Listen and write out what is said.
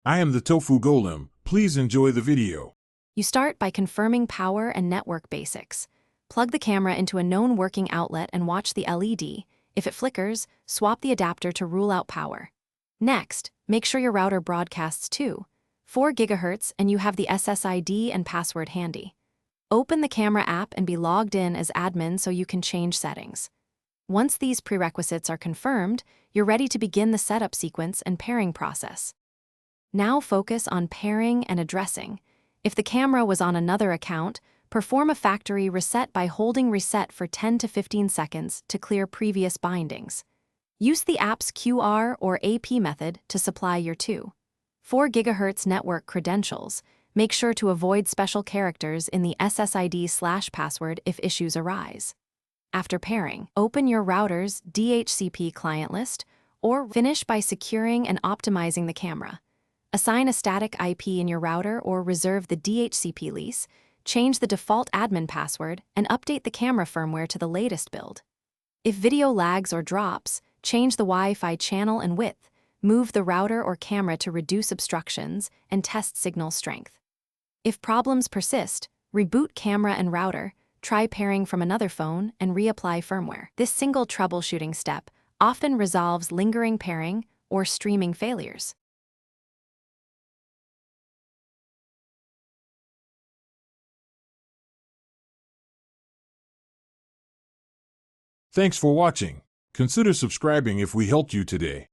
I am the Tofu Golem. Please enjoy the video. You start by confirming power and network basics. Plug the camera into a known working outlet and watch the LED. If it flickers, swap the adapter to rule out power. Next, make sure your router broadcasts to 4 GHz and you have the SSID and password handy. Open the camera app and be logged in as admin so you can change settings. Once these prerequisites are confirmed, you're ready to begin the setup sequence and pairing process. Now focus on pairing and addressing. If the camera was on another account, perform a factory reset by holding reset for 10 to 15 seconds to clear previous bindings. Use the app's QR or AP method to supply your 4 GHz network credentials. Make sure to avoid special characters in the SSID/password if issues arise. After pairing, open your router's DHCP client list or finish by securing and optimizing the camera. Assign a static IP in your router or reserve the DHCP lease, change the default admin password, and update the camera firmware to the latest build. If video lags or drops, change the Wi-Fi channel and width, move the router or camera to reduce obstructions, and test signal strength. If problems persist, reboot camera and router, try pairing from another phone, and reapply firmware. This single troubleshooting step often resolves lingering pairing or streaming failures. Thanks for watching. Consider subscribing if we helped you today.